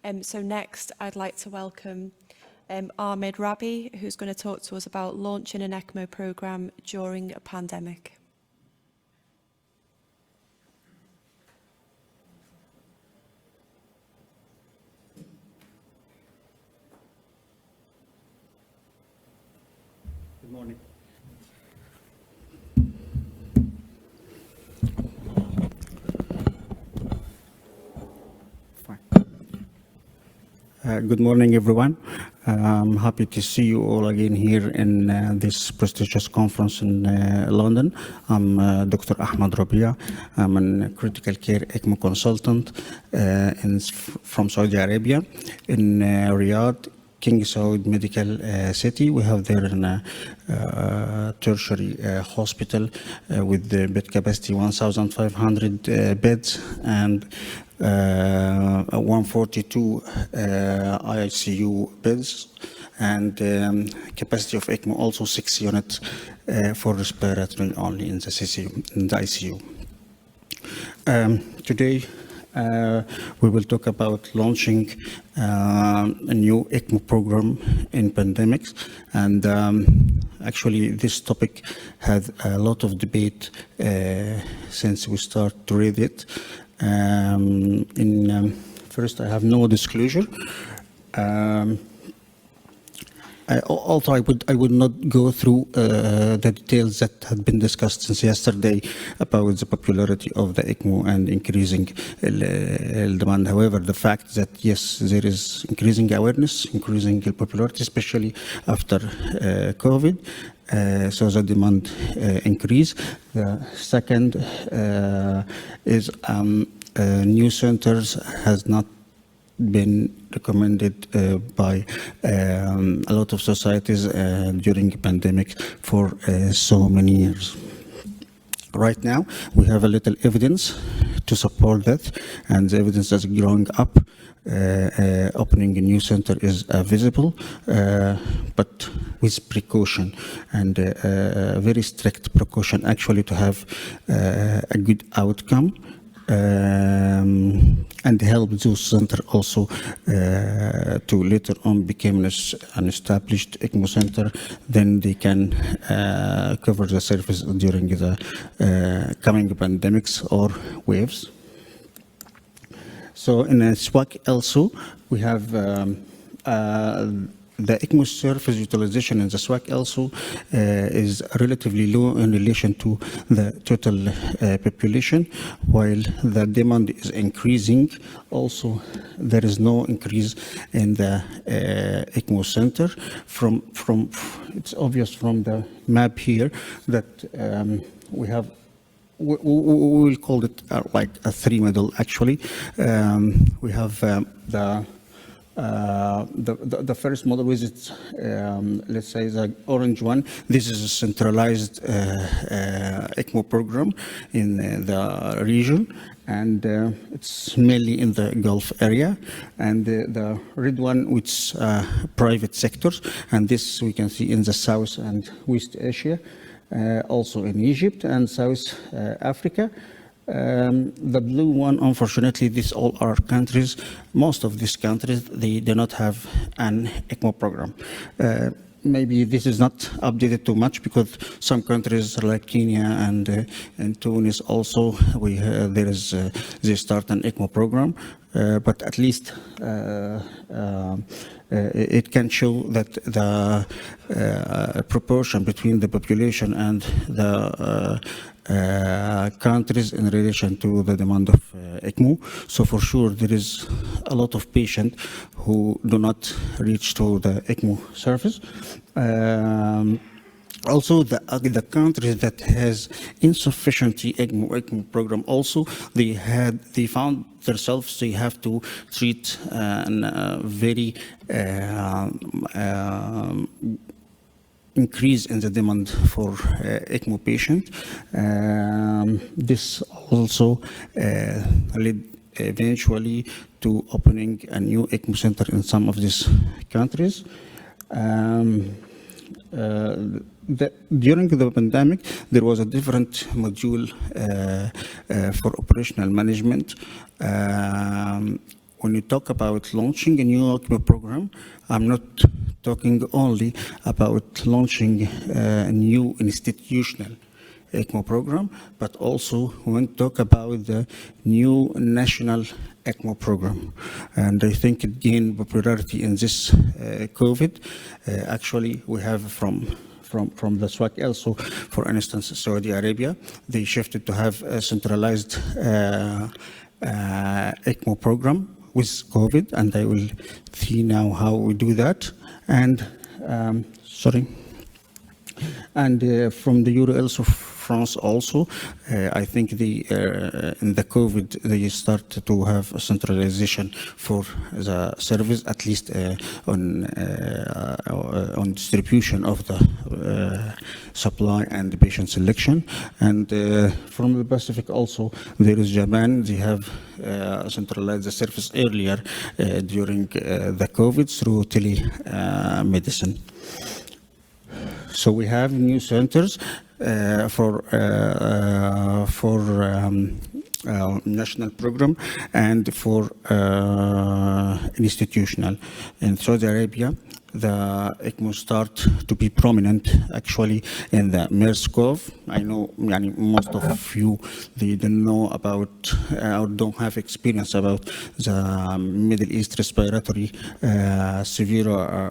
So next, I'd like to welcome Ahmed Rabie, who's going to talk to us about launching an ECMO programme during a pandemic. Good morning. Good morning, everyone. I'm happy to see you all again here in this prestigious conference in London. I'm Dr. Ahmed Rabie. I'm a critical care ECMO consultant from Saudi Arabia in Riyadh, King Saud Medical City. We have there a tertiary hospital with the bed capacity 1,500 beds and 142 ICU beds and capacity of ECMO also 6 units for respiratory only in the ICU. Today we will talk about launching a new ECMO program in pandemics, and actually this topic had a lot of debate since we started to read it. First, I have no disclosure. Also, I would not go through the details that had been discussed since yesterday about the popularity of the ECMO and increasing demand. However, the fact that yes, there is increasing awareness, increasing popularity, especially after COVID, so the demand increase. The second is new centers has not been recommended by a lot of societies during the pandemic for so many years. Right now, we have a little evidence to support that, and the evidence is growing up. Opening a new center is visible, but with precaution and very strict precaution, actually, to have a good outcome. And help those centers also to later on become an established ECMO center. Then they can cover the service during the coming pandemics or waves. So in a SWAC ELSO, we have the ECMO surface utilization in the SWAC ELSO is relatively low in relation to the total population, while the demand is increasing. Also, there is no increase in the ECMO center. It's obvious from the map here that we have. We will call it like a three model. Actually, we have the first model is let's say the orange one. This is a centralized ECMO program in the region, and it's mainly in the Gulf area. And the red one, which private sectors, and this we can see in the South and West Asia, also in Egypt and South Africa. The blue one, unfortunately, these all are countries. Most of these countries, they do not have an ECMO program. Maybe this is not updated too much because some countries like Kenya and Tunis also, they start an ECMO program. But at least it can show that the proportion between the population and the countries in relation to the demand of ECMO. So for sure, there is a lot of patients who do not reach to the ECMO service. Also, the countries that has insufficient ECMO program also, they found themselves they have to treat very increase in the demand for ECMO patient. This also led eventually to opening a new ECMO center in some of these countries. During the pandemic, there was a different module for operational management. when you talk about launching a new ECMO program, I'm not talking only about launching a new institutional ECMO program, but also when we talk about the new national ECMO program. And I think it gained popularity in this COVID. Actually, we have from the SWAC ELSO, for instance, Saudi Arabia, they shifted to have a centralized ECMO program with COVID, and I will see now how we do that. And from the Euro ELSO France also, I think in the COVID they started to have a centralization for the service, at least on distribution of the supply and the patient selection. And from the Pacific also, there is Japan. They have centralized the service earlier during the COVID through telemedicine. So we have new centers for national program and for institutional. In Saudi Arabia, the ECMO start to be prominent actually in the MERS-CoV. I know most of you, they don't know about or don't have experience about the Middle East respiratory severe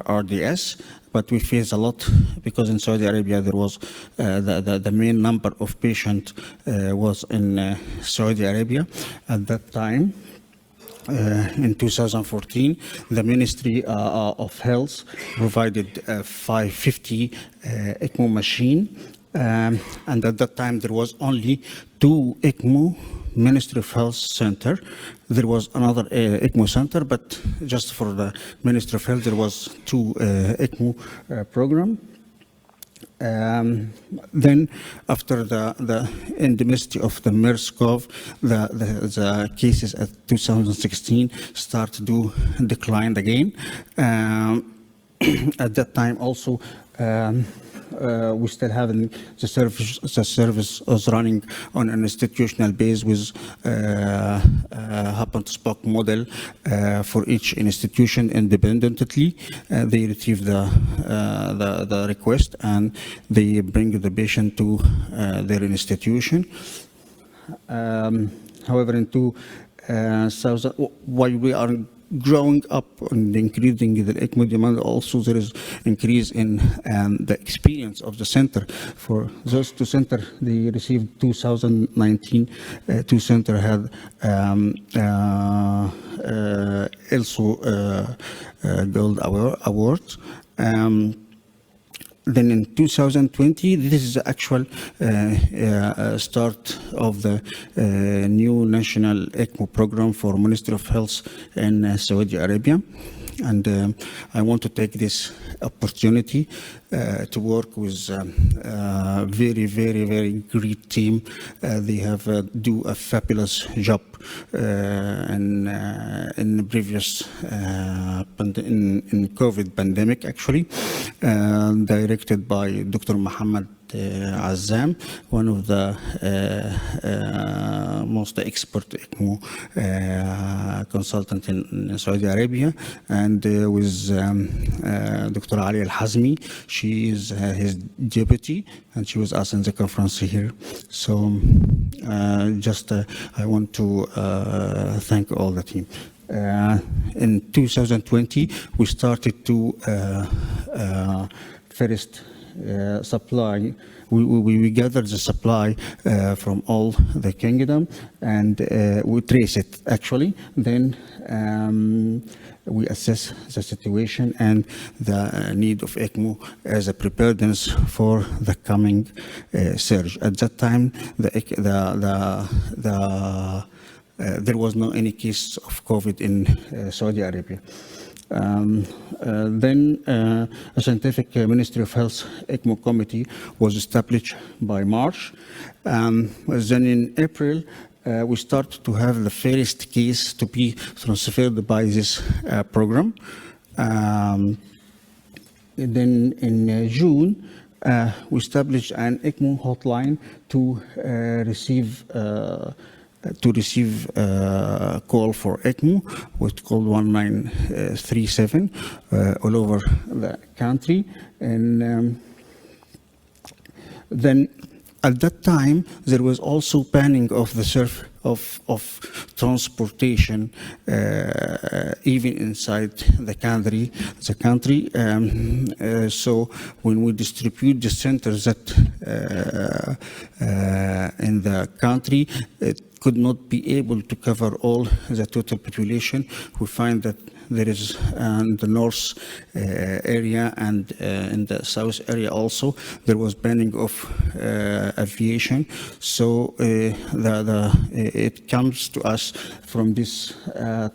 RDS. But we face a lot because in Saudi Arabia there was the main number of patients was in Saudi Arabia at that time. In 2014, the Ministry of Health provided 550 ECMO machine, and at that time there was only 2 ECMO Ministry of Health center. There was another ECMO center, but just for the Ministry of Health there was 2 ECMO program. Then after the endemicity of the MERS-CoV, the cases at 2016 start to decline again. At that time also, we still have the service was running on an institutional base with hub and spoke model for each institution independently. They receive the request and they bring the patient to their institution. However, in 2000, while we are growing up and increasing the ECMO demand, also there is increase in the experience of the center. For those 2 centers, they received 2019, 2 centers had ELSO Gold Award. Then in 2020, this is the actual start of the new national ECMO program for Ministry of Health in Saudi Arabia. And I want to take this opportunity to work with a very, very, very great team. They have do a fabulous job in the previous in COVID pandemic, actually, directed by Dr. Mohammed Azzam, one of the most expert ECMO consultant in Saudi Arabia, and with Dr. Ali Al-Hazmi. She is his deputy, and she was asked in the conference here. So I want to thank all the team. In 2020, we started to first supply. We gathered the supply from all the kingdom, and we trace it actually. Then we assess the situation and the need of ECMO as a preparedness for the coming surge. At that time, there was no any case of COVID in Saudi Arabia. Then a scientific Ministry of Health ECMO committee was established by March. Then in April, we start to have the first case to be transferred by this program. Then in June, we established an ECMO hotline to receive to receive a call for ECMO, what's called 1937, all over the country. And then at that time, there was also banning of the of transportation, even inside the country. So when we distribute the centers that in the country, it could not be able to cover all the total population. We find that there is in the north area and in the south area also, there was banning of aviation. So it comes to us from this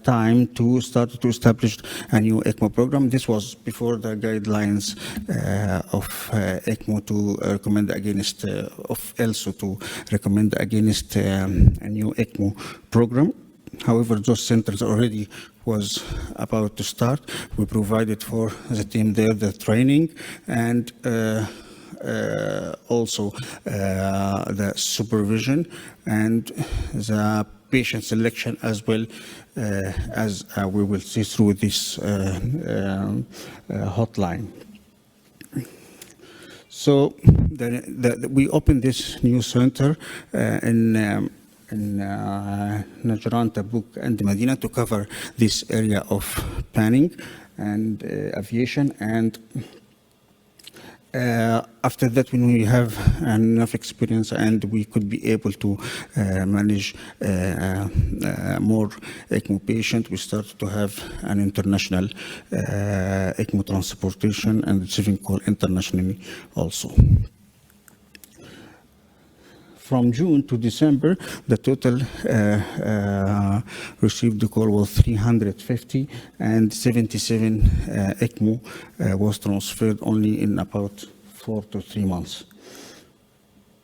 time to start to establish a new ECMO program. This was before the guidelines of ECMO to recommend against, of ELSO to recommend against a new ECMO program. However, those centers already was about to start. We provided for the team there the training and also the supervision and the patient selection as well, as we will see through this hotline. So we opened this new center in Najran, Tabuk, and Medina to cover this area of planning and aviation. And after that, when we have enough experience and we could be able to manage more ECMO patients, we started to have an international ECMO transportation and receiving call internationally also. From June to December, the total received the call was 350, and 77 ECMO was transferred only in about 4 to 3 months,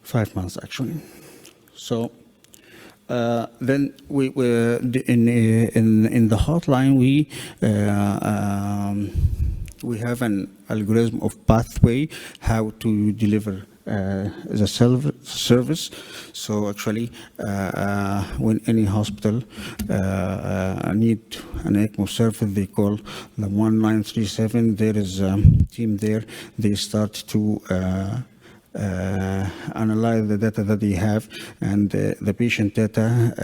5 months actually. So then we were in the hotline. We have an algorithm of pathway how to deliver the service. So actually, when any hospital need an ECMO service, they call the 1937. There is a team there. They start to analyze the data that they have, and the patient data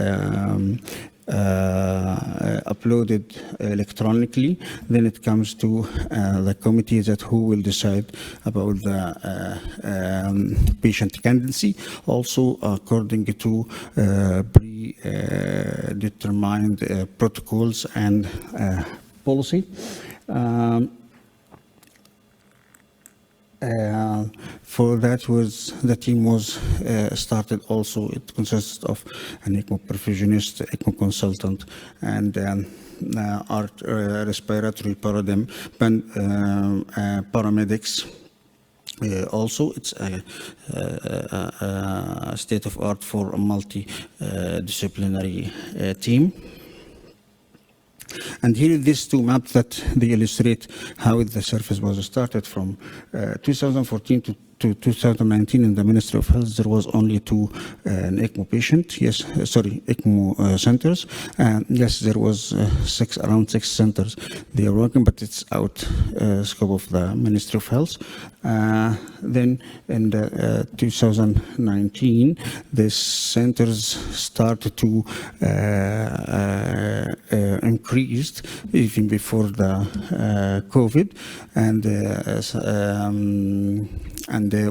uploaded electronically. Then it comes to the committee that who will decide about the patient candidacy, also according to predetermined protocols and policy. For that the team was started also. It consists of an ECMO perfusionist, ECMO consultant, and respiratory paramedics. Also, it's a state of art for a multidisciplinary team. And here are these two maps that they illustrate how the service was started from 2014 to 2019. In the Ministry of Health, there was only 2 ECMO patient. Yes, sorry, ECMO centers. Yes, there was around 6 centers. They are working, but it's out scope of the Ministry of Health. Then in 2019, the centers started to increase even before the COVID, and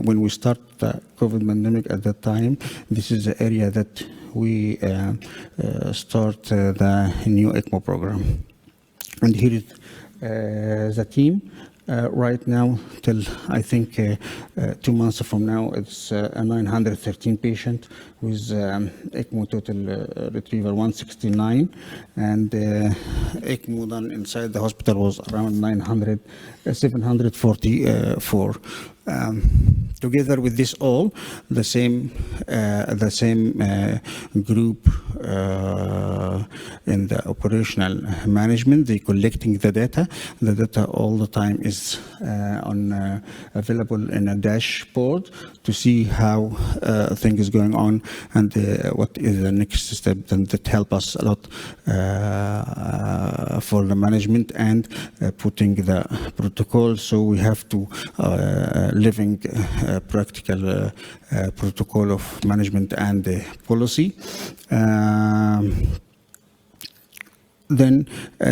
when we start the COVID pandemic at that time, this is the area that we start the new ECMO program. And here is the team. Right now, till I think 2 months from now, it's a 913 patient with ECMO total retrieval 169, and ECMO done inside the hospital was around 744. Together with this all, the same group in the operational management, they collecting the data. The data all the time is available in a dashboard to see how things is going on and what is the next step, and that help us a lot for the management and putting the protocol. So we have to living practical protocol of management and policy. Then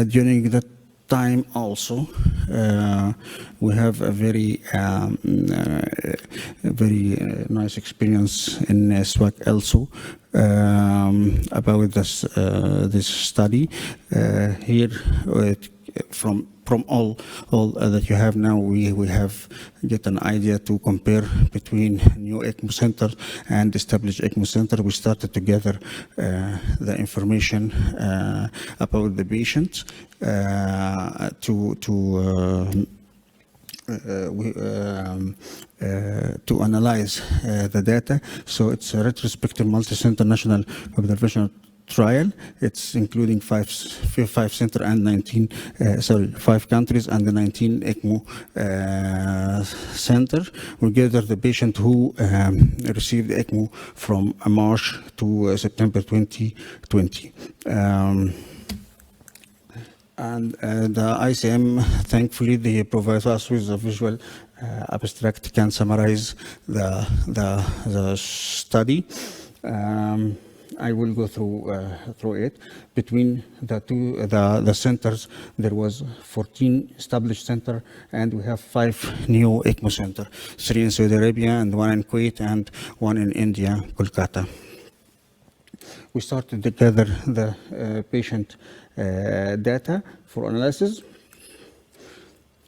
during that time also we have a very nice experience in SWAC ELSO about this study. Here from all that you have now, we have get an idea to compare between new ECMO center and established ECMO center. We started to gather the information about the patient to analyze the data. So it's a retrospective multi-center national observational trial. It's including five center and 5 countries and the 19 ECMO center. We gather the patient who received ECMO from March to September 2020. And the ICM, thankfully, they provide us with a visual abstract can summarize the study. I will go through it. Between the centers, there was 14 established center, and we have 5 new ECMO center, 3 in Saudi Arabia and 1 in Kuwait and 1 in India, Kolkata. We started to gather the patient data for analysis.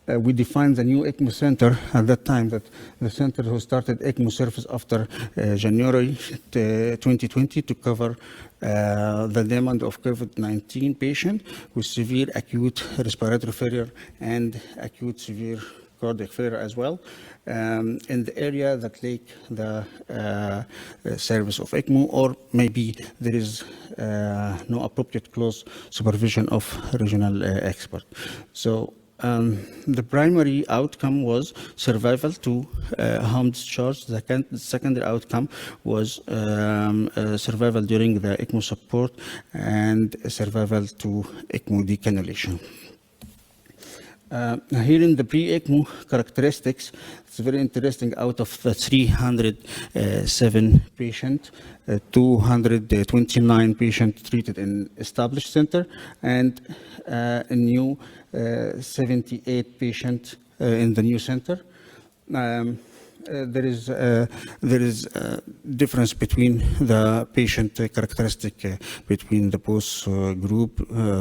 We defined the new ECMO center at that time, that the center who started ECMO service after January 2020 to cover the demand of COVID-19 patient with severe acute respiratory failure and acute severe cardiac failure as well, in the area that lack the service of ECMO, or maybe there is no appropriate close supervision of regional expert. So the primary outcome was survival to home discharge. The secondary outcome was survival during the ECMO support and survival to ECMO decannulation. Here in the pre-ECMO characteristics, it's very interesting. Out of the 307 patients, 229 patients treated in established center, and a new 78 patients in the new center. There is a difference between the patient characteristic between the both group,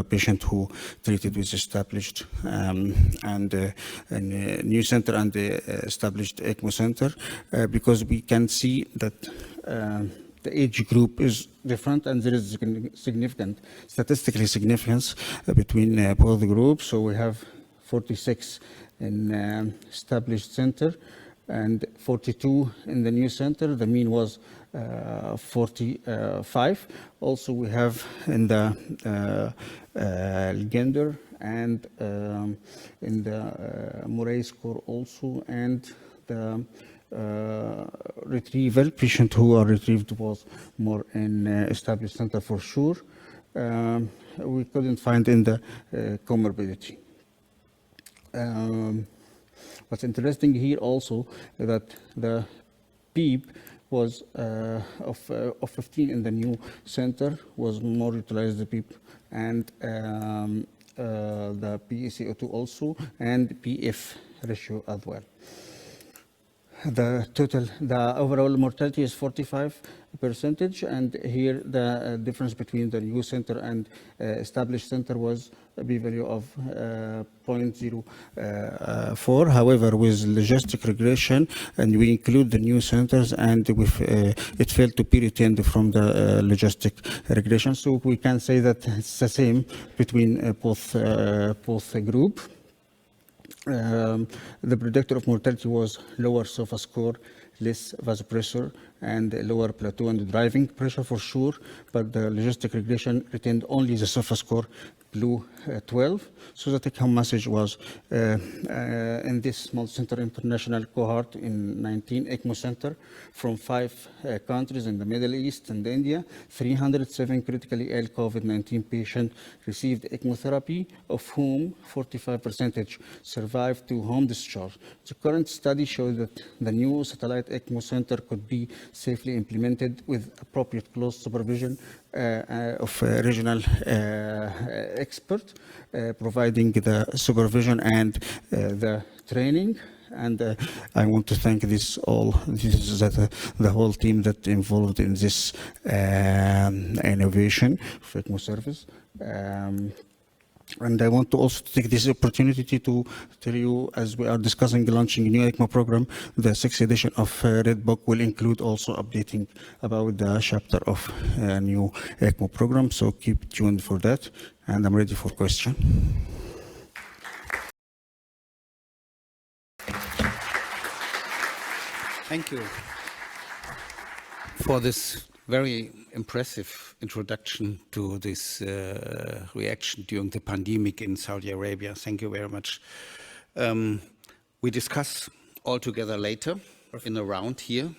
patient who treated with established and new center and the established ECMO center, because we can see that the age group is different, and there is significant statistically significance between both groups. So we have 46 in established center and 42 in the new center. The mean was 45. Also, we have in the gender and in the Murray score also, and the retrieval patient who are retrieved was more in established center for sure. We couldn't find in the comorbidity. What's interesting here also that the PEEP was of 15 in the new center was more utilized, the PEEP, and the PeCO2 also, and PF ratio as well. The overall mortality is 45%, and here the difference between the new center and established center was a p-value of 0.04. However, with logistic regression, and we include the new centers, and it failed to be retained from the logistic regression. So we can say that it's the same between both group. The predictor of mortality was lower SOFA score, less vasopressor, and lower plateau and driving pressure for sure, but the logistic regression retained only the SOFA score blue 12. So the take-home message was, in this multi-center international cohort in 19 ECMO center from 5 countries in the Middle East and India, 307 critically ill COVID-19 patients received ECMO therapy, of whom 45% survived to home discharge. The current study shows that the new satellite ECMO center could be safely implemented with appropriate close supervision of regional expert, providing the supervision and the training. And I want to thank the whole team that involved in this innovation of ECMO service. And I want to also take this opportunity to tell you, as we are discussing launching a new ECMO program, the 6th edition of Red Book will include also updating about the chapter of new ECMO program. So keep tuned for that, and I'm ready for question. Thank you for this very impressive introduction to this reaction during the pandemic in Saudi Arabia. Thank you very much. We discuss all together later in a round here.